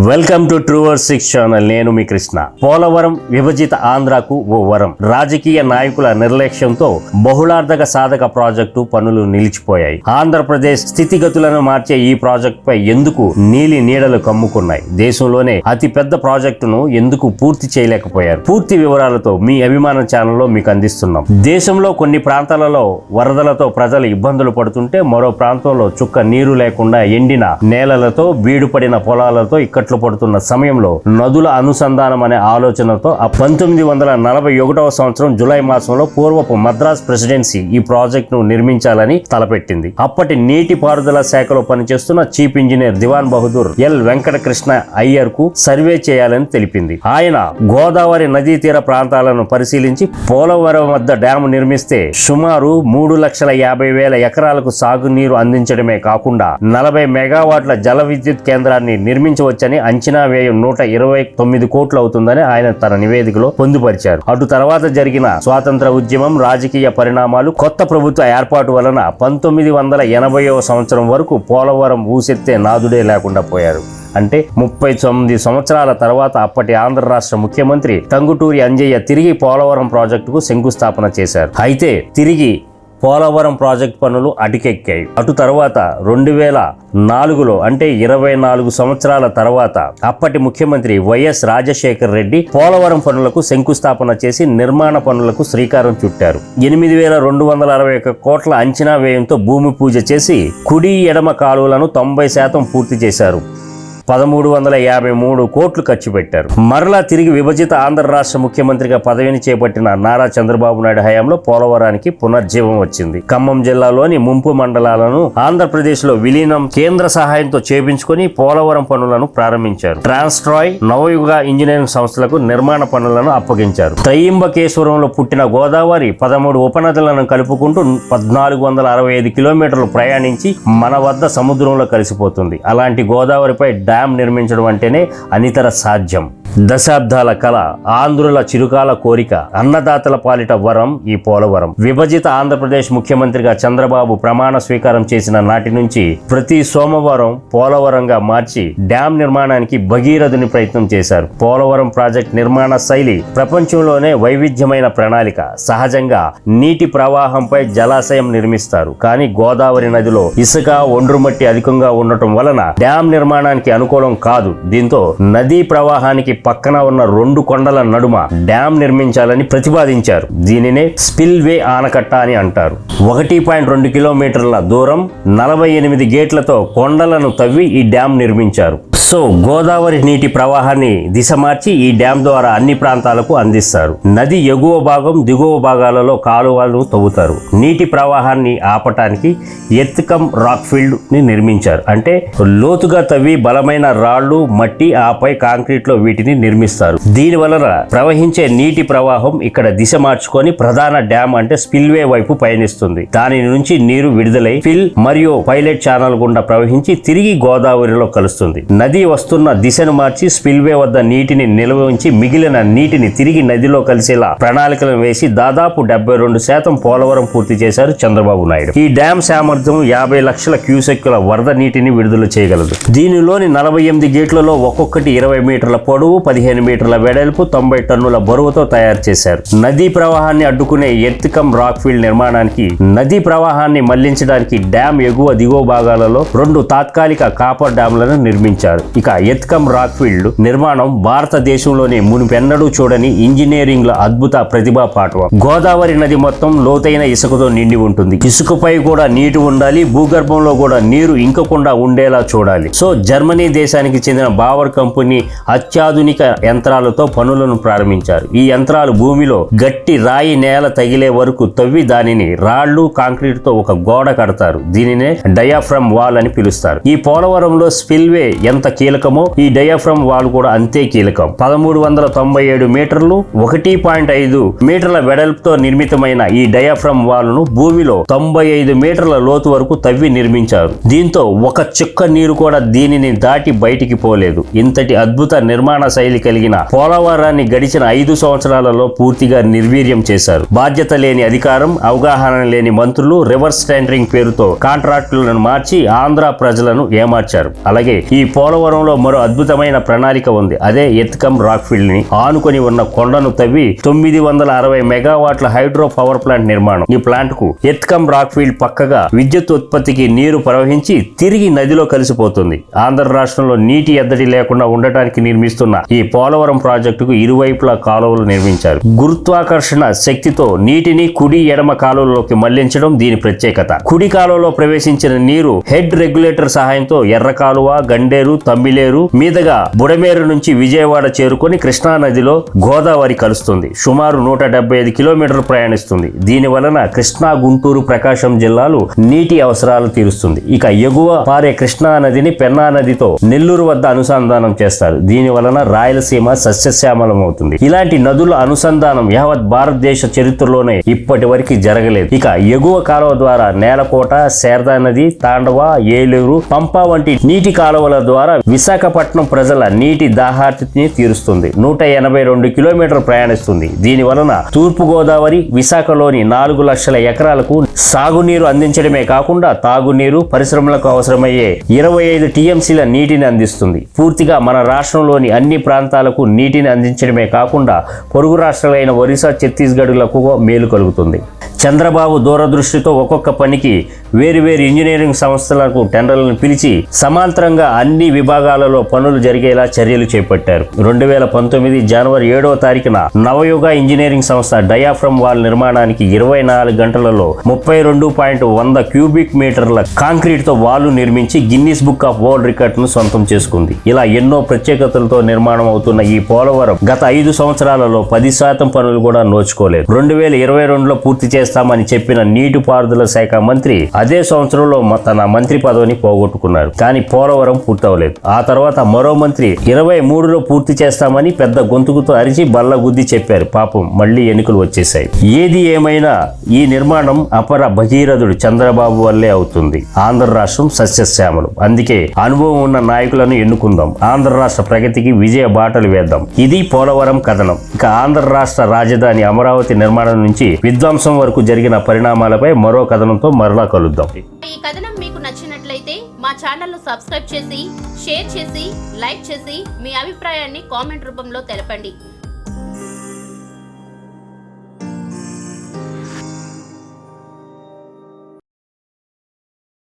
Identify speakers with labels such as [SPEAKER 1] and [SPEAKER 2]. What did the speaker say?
[SPEAKER 1] Welcome to ట్రూవర్స్ 6 channel. నేను మీ కృష్ణ. పోలవరం విభజిత ఆంధ్రాకు ఓ వరం. రాజకీయ నాయకుల నిర్లక్ష్యంతో బహుళార్థక సాధక ప్రాజెక్టు పనులు నిలిచిపోయాయి. ఆంధ్రప్రదేశ్ స్థితిగతులను మార్చే ఈ ప్రాజెక్టు పై ఎందుకు నీలి నీడలు కమ్ముకున్నాయి? దేశంలోనే అతి పెద్ద ప్రాజెక్టును ఎందుకు పూర్తి చేయలేకపోయారు? పూర్తి వివరాలతో మీ అభిమాన ఛానల్లో మీకు అందిస్తున్నాం. దేశంలో కొన్ని ప్రాంతాలలో వరదలతో ప్రజలు ఇబ్బందులు పడుతుంటే, మరో ప్రాంతంలో చుక్క నీరు లేకుండా ఎండిన నేలలతో బీడుపడిన పొలాలతో ఇక్కట్లు పడుతున్న సమయంలో నదుల అనుసంధానం అనే ఆలోచనతో 1941వ సంవత్సరం జూలై మాసంలో పూర్వపు మద్రాస్ ప్రెసిడెన్సీ ఈ ప్రాజెక్టును నిర్మించాలని తలపెట్టింది. అప్పటి నీటి పారుదల శాఖలో పనిచేస్తున్న చీఫ్ ఇంజనీర్ దివాన్ బహదూర్ ఎల్ వెంకటకృష్ణ అయ్యర్ కు సర్వే చేయాలని తెలిపింది. ఆయన గోదావరి నదీ తీర ప్రాంతాలను పరిశీలించి పోలవరం వద్ద డ్యాము నిర్మిస్తే సుమారు 3,50,000 ఎకరాలకు సాగునీరు అందించడమే కాకుండా 40 మెగావాట్ల జల విద్యుత్ కేంద్రాన్ని నిర్మించవచ్చని అంచనా వ్యయం 129 కోట్లు అవుతుందని ఆయన తన నివేదికలో పొందుపరిచారు. అటు తర్వాత జరిగిన స్వాతంత్ర ఉద్యమం, రాజకీయ పరిణామాలు, కొత్త ప్రభుత్వ ఏర్పాటు వలన 1980వ సంవత్సరం వరకు పోలవరం ఊసెత్తే నాదుడే లేకుండా పోయారు. అంటే 39 సంవత్సరాల తర్వాత అప్పటి ఆంధ్ర రాష్ట్ర ముఖ్యమంత్రి టంగుటూరి అంజయ్య తిరిగి పోలవరం ప్రాజెక్టుకు శంకుస్థాపన చేశారు. అయితే తిరిగి పోలవరం ప్రాజెక్ట్ పనులు అటుకెక్కాయి. అటు తర్వాత 2004లో అంటే 24 సంవత్సరాల తర్వాత అప్పటి ముఖ్యమంత్రి వైఎస్ రాజశేఖర్ రెడ్డి పోలవరం పనులకు శంకుస్థాపన చేసి నిర్మాణ పనులకు శ్రీకారం చుట్టారు. 8,261 కోట్ల అంచనా వ్యయంతో భూమి పూజ చేసి కుడి ఎడమ కాలువలను 90% పూర్తి చేశారు. 1,353 కోట్లు ఖర్చు పెట్టారు. మరలా తిరిగి విభజిత ఆంధ్ర రాష్ట్ర ముఖ్యమంత్రిగా పదవిని చేపట్టిన నారా చంద్రబాబు నాయుడు హయాంలో పోలవరానికి పునర్జీవం వచ్చింది. ఖమ్మం జిల్లాలోని ముంపు మండలాలను ఆంధ్రప్రదేశ్ లో విలీనం కేంద్ర సహాయంతో చేపించుకొని పోలవరం పనులను ప్రారంభించారు. ట్రాన్స్ట్రాయ్, నవయుగ ఇంజనీరింగ్ సంస్థలకు నిర్మాణ పనులను అప్పగించారు. త్రయంబకేశ్వరంలో పుట్టిన గోదావరి 13 ఉపనదులను కలుపుకుంటూ 1,465 కిలోమీటర్లు ప్రయాణించి మన వద్ద సముద్రంలో కలిసిపోతుంది. అలాంటి గోదావరిపై డ్యాం నిర్మించడం అంటేనే అనితర సాధ్యం. దశాబ్దాల కళ, ఆంధ్రుల చిరుకాల కోరిక, అన్నదాతల పాలిట వరం ఈ పోలవరం. విభజిత ఆంధ్రప్రదేశ్ ముఖ్యమంత్రిగా చంద్రబాబు ప్రమాణ స్వీకారం చేసిన నాటి నుంచి ప్రతి సోమవారం పోలవరంగా మార్చి డ్యాం నిర్మాణానికి భగీరథుని ప్రయత్నం చేశారు. పోలవరం ప్రాజెక్ట్ నిర్మాణ శైలి ప్రపంచంలోనే వైవిధ్యమైన ప్రణాళిక. సహజంగా నీటి ప్రవాహంపై జలాశయం నిర్మిస్తారు. కానీ గోదావరి నదిలో ఇసుక, ఒండ్రుమట్టి అధికంగా ఉండటం వలన డ్యాం నిర్మాణానికి అనుకూలం కాదు. దీంతో నదీ ప్రవాహానికి పక్కన ఉన్న 2 కొండల నడుమ డ్యాం నిర్మించాలని ప్రతిపాదించారు. దీనినే స్పిల్ వే ఆనకట్ట అని అంటారు. 1.2 కిలోమీటర్ల దూరం 48 గేట్లతో కొండలను తవ్వి ఈ డ్యాం నిర్మించారు. సో గోదావరి నీటి ప్రవాహాన్ని దిశ మార్చి ఈ డ్యాం ద్వారా అన్ని ప్రాంతాలకు అందిస్తారు. నది ఎగువ భాగం, దిగువ భాగాలలో కాలువలను తవ్వుతారు. నీటి ప్రవాహాన్ని ఆపటానికి ఎర్త్కమ్ రాక్ ఫీల్డ్ ని నిర్మించారు. అంటే లోతుగా తవ్వి బలమైన రాళ్లు, మట్టి, ఆపై కాంక్రీట్ లో వీటిని నిర్మిస్తారు. దీని వలన ప్రవహించే నీటి ప్రవాహం ఇక్కడ దిశ మార్చుకొని ప్రధాన డ్యాం అంటే స్పిల్వే వైపు పయనిస్తుంది. దాని నుంచి నీరు విడుదలై ఫిల్ మరియు పైలట్ ఛానల్ గుండా ప్రవహించి తిరిగి గోదావరిలో కలుస్తుంది. నది వస్తున్న దిశను మార్చి స్పిల్వే వద్ద నీటిని నిల్వ ఉంచి మిగిలిన నీటిని తిరిగి నదిలో కలిసేలా ప్రణాళికలను వేసి దాదాపు 72% పోలవరం పూర్తి చేశారు చంద్రబాబు నాయుడు. ఈ డ్యాం సామర్థ్యం 50 లక్షల క్యూసెక్కుల వరద నీటిని విడుదల చేయగలదు. దీనిలోని 48 గేట్లలో ఒక్కొక్కటి 20 మీటర్ల పొడవు, 15 మీటర్ల వెడల్పు, 90 టన్నుల బరువుతో తయారు చేశారు. నదీ ప్రవాహాన్ని అడ్డుకునే ఎర్త్కమ్ రాక్ ఫీల్డ్ నిర్మాణానికి, నదీ ప్రవాహాన్ని మళ్లించడానికి డ్యాం ఎగువ, దిగువ భాగాలలో 2 తాత్కాలిక కాపర్ డ్యాంలను నిర్మించారు. ఇక ఎర్త్కమ్ రాక్ ఫీల్డ్ నిర్మాణం భారతదేశంలోనే మునుపెన్నడూ చూడని ఇంజనీరింగ్ లో అద్భుత ప్రతిభా పాఠవం. గోదావరి నది మొత్తం లోతైన ఇసుకతో నిండి ఉంటుంది. ఇసుకపై కూడా నీటి ఉండాలి, భూగర్భంలో కూడా నీరు ఇంకకుండా ఉండేలా చూడాలి. సో జర్మనీ దేశానికి చెందిన బావర్ కంపెనీ అత్యాధునిక యంత్రాలతో పనులను ప్రారంభించారు. ఈ యంత్రాలు భూమిలో గట్టి రాయి నేల తగిలే వరకు తవ్వి దానిని రాళ్లు, కాంక్రీట్ తో ఒక గోడ కడతారు. దీనినే డయాఫ్రమ్ వాల్ అని పిలుస్తారు. ఈ పోలవరంలో స్పిల్వే ఎంత కీలకమో ఈ డయాఫ్రమ్ వాల్ కూడా అంతే కీలకం. 1397 మీటర్లు, 1.5 మీటర్ల వెడల్పుతో నిర్మితమైన ఈ డయాఫ్రమ్ వాల్ ను భూమిలో 95 మీటర్ల లోతు వరకు తవ్వి నిర్మించారు. దీంతో ఒక చుక్క నీరు కూడా దీనిని దాటి బయటికి పోలేదు. ఇంతటి అద్భుత నిర్మాణ శైలి కలిగిన పోలవరాన్ని గడిచిన 5 సంవత్సరాలలో పూర్తిగా నిర్వీర్యం చేశారు. బాధ్యత లేని అధికారం, అవగాహన లేని మంత్రులు రివర్స్ టెండరింగ్ పేరుతో కాంట్రాక్టులను మార్చి ఆంధ్ర ప్రజలను ఏమార్చారు. అలాగే ఈ పోలవరం పోలవరంలో మరో అద్భుతమైన ప్రణాళిక ఉంది. అదే ఎత్కమ్ రాక్ ఫీల్డ్ ని ఆనుకొని ఉన్న కొండను తవ్వి 960 మెగావాట్ల హైడ్రో పవర్ ప్లాంట్ నిర్మాణం. ఈ ప్లాంట్ కు ఎత్కమ్ రాక్ ఫీల్డ్ పక్కగా విద్యుత్ ఉత్పత్తికి నీరు ప్రవహించి తిరిగి నదిలో కలిసిపోతుంది. ఆంధ్ర రాష్ట్రంలో నీటి ఎద్దడి లేకుండా ఉండటానికి నిర్మిస్తున్న ఈ పోలవరం ప్రాజెక్టుకు ఇరువైపులా కాలువలు నిర్మించారు. గురుత్వాకర్షణ శక్తితో నీటిని కుడి ఎడమ కాలువలోకి మళ్లించడం దీని ప్రత్యేకత. కుడి కాలువలో ప్రవేశించిన నీరు హెడ్ రెగ్యులేటర్ సహాయంతో ఎర్ర కాలువ, గండేరు, తమ్మిలేరు మీదుగా బుడమేరు నుంచి విజయవాడ చేరుకొని కృష్ణా నదిలో గోదావరి కలుస్తుంది. సుమారు 175 కిలోమీటర్లు ప్రయాణిస్తుంది. దీని వలన కృష్ణా, గుంటూరు, ప్రకాశం జిల్లాలు నీటి అవసరాలు తీరుస్తుంది. ఇక ఎగువ పారే కృష్ణా నదిని పెన్నా నదితో నెల్లూరు వద్ద అనుసంధానం చేస్తారు. దీని వలన రాయలసీమ సస్యశ్యామలమవుతుంది. ఇలాంటి నదుల అనుసంధానం యావత్ భారతదేశ చరిత్రలోనే ఇప్పటి వరకు జరగలేదు. ఇక ఎగువ కాలువ ద్వారా నేలకోట, శారదా నది, తాండవ, ఏలూరు, పంపా వంటి నీటి కాలువల ద్వారా విశాఖపట్నం ప్రజల నీటి దాహార్తిని తీరుస్తుంది. 182 కిలోమీటర్లు ప్రయాణిస్తుంది. దీని వలన తూర్పు గోదావరి, విశాఖలోని 4 లక్షల ఎకరాలకు సాగునీరు అందించడమే కాకుండా తాగునీరు, పరిశ్రమలకు అవసరమయ్యే 25 టీఎంసీల నీటిని అందిస్తుంది. పూర్తిగా మన రాష్ట్రంలోని అన్ని ప్రాంతాలకు నీటిని అందించడమే కాకుండా పొరుగు రాష్ట్రాలైన ఒరిస్సా, ఛత్తీస్గఢ్లకు మేలు కలుగుతుంది. చంద్రబాబు దూరదృష్టితో ఒక్కొక్క పనికి వేరువేరు ఇంజనీరింగ్ సంస్థలకు టెండర్లను పిలిచి సమాంతరంగా అన్ని విభాగాలలో పనులు జరిగేలా చర్యలు చేపట్టారు. 2019 జనవరి 7వ తారీఖున నవయుగ ఇంజనీరింగ్ సంస్థ డయాఫ్రమ్ వాల్ నిర్మాణానికి 24 గంటలలో 32.100 క్యూబిక్ మీటర్ల కాంక్రీట్ తో వాల్ నిర్మించి Guinness book of world record ను సొంతం చేసుకుంది. ఇలా ఎన్నో ప్రత్యేకతలతో నిర్మాణం అవుతున్న ఈ పోలవరం గత 5 సంవత్సరాలలో 10% పనులు కూడా నోచుకోలేదు. 2022లో పూర్తి చేస్తామని చెప్పిన నీటిపారుదల శాఖ మంత్రి అదే సంవత్సరంలో తన మంత్రి పదవిని పోగొట్టుకున్నారు. కానీ పోలవరం పూర్తవలేదు. ఆ తర్వాత మరో మంత్రి 23లో పూర్తి చేస్తామని పెద్ద గొంతుకుతో అరిచి బల్ల గుద్ది చెప్పారు. పాపం మళ్లీ ఎన్నికలు వచ్చేసాయి. ఏది ఏమైనా ఈ నిర్మాణం అపర భగీరథుడు చంద్రబాబు వల్లే అవుతుంది. ఆంధ్ర రాష్ట్రం సస్యశ్యామలం. అందుకే అనుభవం ఉన్న నాయకులను ఎన్నుకుందాం. ఆంధ్ర రాష్ట్ర ప్రగతికి విజయ బాటలు వేద్దాం. ఇది పోలవరం కథనం. ఇక ఆంధ్ర రాష్ట్ర రాజధాని అమరావతి నిర్మాణం నుంచి విధ్వంసం వరకు జరిగిన పరిణామాలపై మరో కథనంతో మరలా కలుద్దాం.
[SPEAKER 2] ఈ కథనం మీకు నచ్చినట్లయితే మా ఛానల్ ను సబ్స్క్రైబ్ చేసి, షేర్ చేసి, లైక్ చేసి మీ అభిప్రాయాన్ని కామెంట్ రూపంలో తెలపండి.